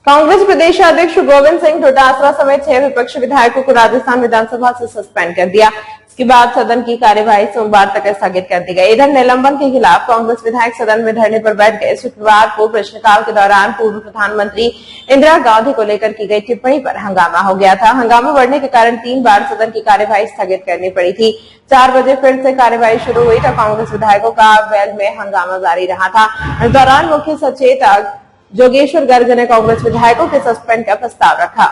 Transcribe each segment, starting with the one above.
कांग्रेस प्रदेश अध्यक्ष गोविंद सिंह डोटासरा समेत 6 विपक्षी विधायकों को राजस्थान विधानसभा से सस्पेंड कर दिया। इसके बाद सदन की कार्यवाही सोमवार तक स्थगित कर दी गई। इधर निलंबन के खिलाफ कांग्रेस विधायक सदन में धरने पर बैठ गए। शुक्रवार को प्रश्नकाल के दौरान पूर्व प्रधानमंत्री इंदिरा गांधी को लेकर की गई टिप्पणी पर हंगामा हो गया था। हंगामा बढ़ने के कारण 3 बार सदन की कार्यवाही स्थगित करनी पड़ी थी। 4 बजे फिर से कार्यवाही शुरू हुई तो कांग्रेस विधायकों का वेल में हंगामा जारी रहा था। इस दौरान मुख्य सचेतक जोगेश्वर गर्ग ने कांग्रेस विधायकों के सस्पेंड का प्रस्ताव रखा।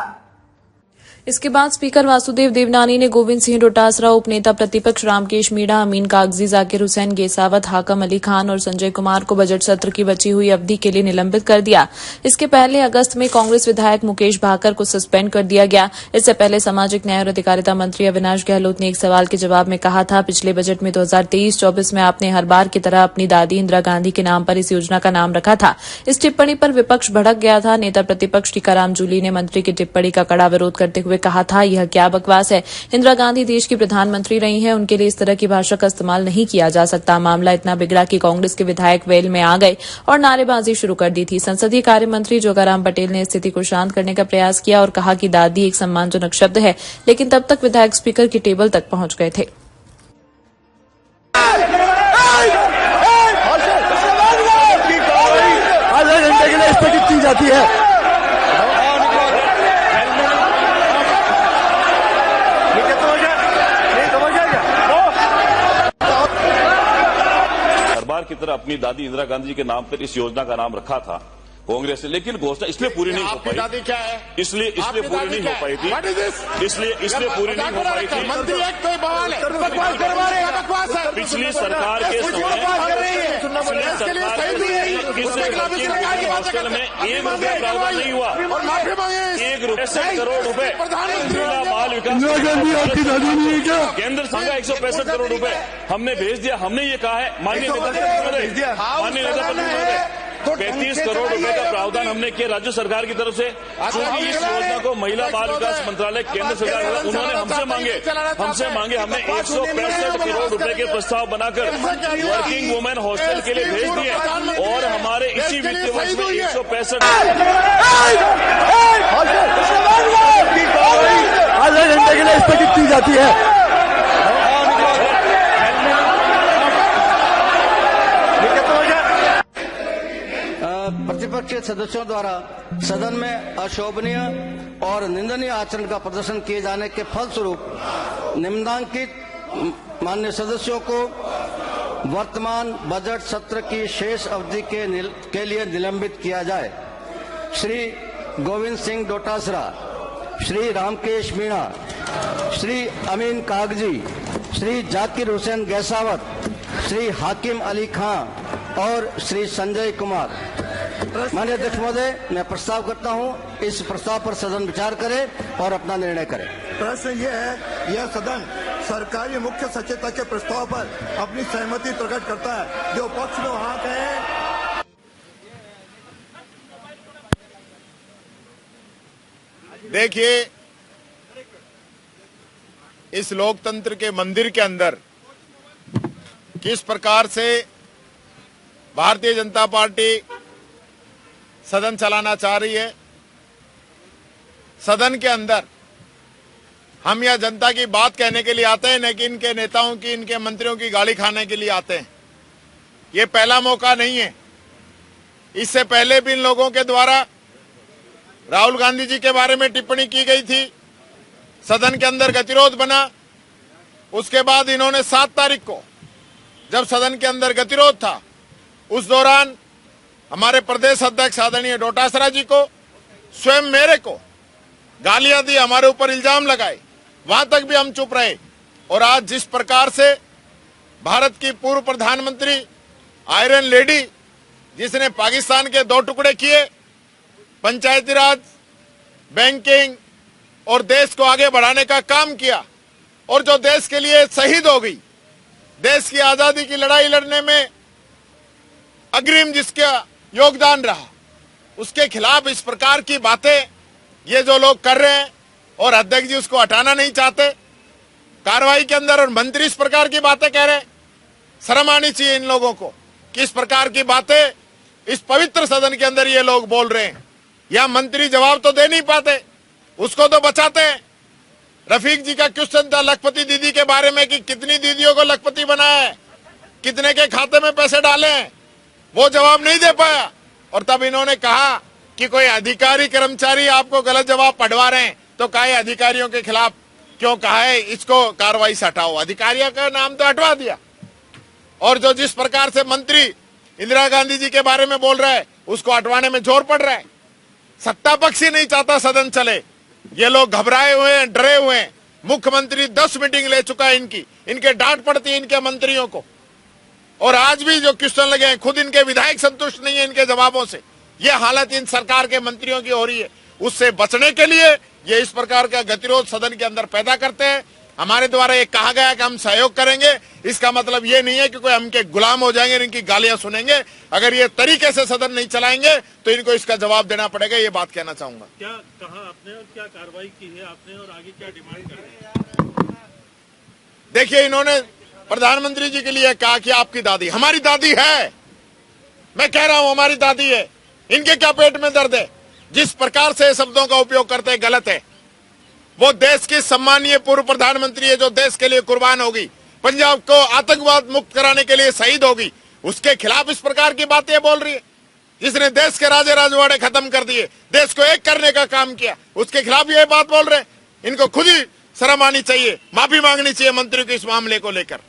इसके बाद स्पीकर वासुदेव देवनानी ने गोविंद सिंह डोटासरा, उपनेता प्रतिपक्ष रामकेश मीणा, अमीन कागजी, जाकिर हुसैन गेसावत, हाकम अली खान और संजय कुमार को बजट सत्र की बची हुई अवधि के लिए निलंबित कर दिया। इसके पहले अगस्त में कांग्रेस विधायक मुकेश भाकर को सस्पेंड कर दिया गया। इससे पहले सामाजिक न्याय और अधिकारिता मंत्री अविनाश गहलोत ने एक सवाल के जवाब में कहा था, पिछले बजट में 2023-24 में आपने हर बार की तरह अपनी दादी इंदिरा गांधी के नाम पर इस योजना का नाम रखा था। इस टिप्पणी पर विपक्ष भड़क गया था। नेता प्रतिपक्ष टीकाराम जूली ने मंत्री की टिप्पणी का कड़ा विरोध करते हुए कहा था, यह क्या बकवास है। इंदिरा गांधी देश की प्रधानमंत्री रही हैं, उनके लिए इस तरह की भाषा का इस्तेमाल नहीं किया जा सकता। मामला इतना बिगड़ा कि कांग्रेस के विधायक वेल में आ गए और नारेबाजी शुरू कर दी थी। संसदीय कार्य मंत्री जोगाराम पटेल ने स्थिति को शांत करने का प्रयास किया और कहा कि दादी एक सम्मानजनक शब्द है, लेकिन तब तक विधायक स्पीकर की टेबल तक पहुंच गए थे। आधे घंटे के लिए स्थगित की जाती है। की तरह अपनी दादी इंदिरा गांधी जी के नाम पर इस योजना का नाम रखा था कांग्रेस ने, लेकिन घोषणा इसलिए पूरी नहीं हो पाई। दादी क्या है? इसलिए पूरी नहीं हो पाई थी। इसलिए पूरी नहीं हो पाई थी। मंत्री एक तो बवाल है, बकवास है। पिछली सरकार के समय हॉस्टल में 1 रुपया प्रावधान नहीं हुआ। 1 करोड़ रुपए बाल विकास केंद्र संघ 165 करोड़ रुपए हमने भेज दिया। हमने ये कहा है माननीय नेता 35 करोड़ रुपए का प्रावधान हमने किया राज्य सरकार की तरफ से। चूंकि इस योजना को महिला बाल विकास मंत्रालय केंद्र सरकार उन्होंने हमसे मांगे हमने 165 करोड़ रुपए के प्रस्ताव बनाकर वर्किंग वुमेन हॉस्टल के लिए भेज दिए और हमारे इसी वित्त वर्ष में 165 आधे घंटे के लिए स्थगित की जाती है। प्रतिपक्ष सदस्यों द्वारा सदन में अशोभनीय और निंदनीय आचरण का प्रदर्शन किए जाने के फलस्वरूप निम्नांकित माननीय सदस्यों को वर्तमान बजट सत्र की शेष अवधि के लिए निलंबित किया जाए। श्री गोविंद सिंह डोटासरा, श्री रामकेश मीणा, श्री अमीन कागजी, श्री जाकिर हुसैन गैसावत, श्री हाकिम अली खान और श्री संजय कुमार। माननीय अध्यक्ष महोदय, मैं प्रस्ताव करता हूं इस प्रस्ताव पर सदन विचार करे और अपना निर्णय करे। प्रश्न यह है, यह सदन सरकारी मुख्य सचेतक के प्रस्ताव पर अपनी सहमति प्रकट करता है। जो पक्ष में वहां कहे। देखिए, इस लोकतंत्र के मंदिर के अंदर किस प्रकार से भारतीय जनता पार्टी सदन चलाना चाह रही है। सदन के अंदर हम यह जनता की बात कहने के लिए आते हैं, न कि इनके नेताओं की, इनके मंत्रियों की गाली खाने के लिए आते हैं। ये पहला मौका नहीं है। इससे पहले भी इन लोगों के द्वारा राहुल गांधी जी के बारे में टिप्पणी की गई थी। सदन के अंदर गतिरोध बना। उसके बाद इन्होंने 7 तारीख को जब सदन के अंदर गतिरोध था, उस दौरान हमारे प्रदेश अध्यक्ष आदरणीय डोटासरा जी को, स्वयं मेरे को गालियां दी, हमारे ऊपर इल्जाम लगाए। वहां तक भी हम चुप रहे। और आज जिस प्रकार से भारत की पूर्व प्रधानमंत्री आयरन लेडी, जिसने पाकिस्तान के 2 टुकड़े किए, पंचायती राज, बैंकिंग और देश को आगे बढ़ाने का काम किया, और जो देश के लिए शहीद हो गई, देश की आजादी की लड़ाई लड़ने में अग्रिम जिसका योगदान रहा, उसके खिलाफ इस प्रकार की बातें ये जो लोग कर रहे हैं और अध्यक्ष जी उसको हटाना नहीं चाहते कार्रवाई के अंदर, और मंत्री इस प्रकार की बातें कह रहे हैं। शर्म आनी चाहिए इन लोगों को कि इस प्रकार की बातें इस पवित्र सदन के अंदर ये लोग बोल रहे हैं। या मंत्री जवाब तो दे नहीं पाते, उसको तो बचाते हैं। रफीक जी का क्वेश्चन था लखपति दीदी के बारे में कि कितनी दीदियों को लखपति बनाया है, कितने के खाते में पैसे डाले हैं, वो जवाब नहीं दे पाया। और तब इन्होंने कहा कि कोई अधिकारी कर्मचारी आपको गलत जवाब पढ़वा रहे हैं तो कहा अधिकारियों के खिलाफ क्यों कहा है, इसको कार्रवाई से हटाओ। अधिकारियों का नाम तो हटवा दिया। और जो जिस प्रकार से मंत्री इंदिरा गांधी जी के बारे में बोल रहा है उसको हटवाने में जोर पड़ रहा है। सत्ता पक्ष ही नहीं चाहता सदन चले, ये लोग घबराए हुए हैं, डरे हुए हैं। मुख्यमंत्री 10 मीटिंग ले चुका है इनके डांट पड़ती है इनके मंत्रियों को। और आज भी जो क्वेश्चन लगे हैं खुद इनके विधायक संतुष्ट नहीं है इनके जवाबों से। ये हालत इन सरकार के मंत्रियों की हो रही है। उससे बचने के लिए ये इस प्रकार का गतिरोध सदन के अंदर पैदा करते हैं। हमारे द्वारा ये कहा गया कि हम सहयोग करेंगे, इसका मतलब ये नहीं है कि कोई हम के गुलाम हो जाएंगे, इनकी गालियां सुनेंगे। अगर ये तरीके से सदन नहीं चलाएंगे तो इनको इसका जवाब देना पड़ेगा, ये बात कहना चाहूंगा। क्या कहा आपने और क्या कार्रवाई की है आपने और आगे क्या डिमांड कर रहे हैं? देखिए, इन्होंने प्रधानमंत्री जी के लिए कहा कि आपकी दादी हमारी दादी है। मैं कह रहा हूं हमारी दादी है, इनके क्या पेट में दर्द है? जिस प्रकार से शब्दों का उपयोग करते हैं गलत है। वो देश की सम्मानीय पूर्व प्रधानमंत्री है जो देश के लिए कुर्बान होगी, पंजाब को आतंकवाद मुक्त कराने के लिए शहीद होगी, उसके खिलाफ इस प्रकार की बातें बोल रही है। जिसने देश के राजे राजवाड़े खत्म कर दिए, देश को एक करने का काम किया, उसके खिलाफ ये बात बोल रहे हैं। इनको खुद ही शर्म आनी चाहिए, माफी मांगनी चाहिए मंत्री को इस मामले को लेकर।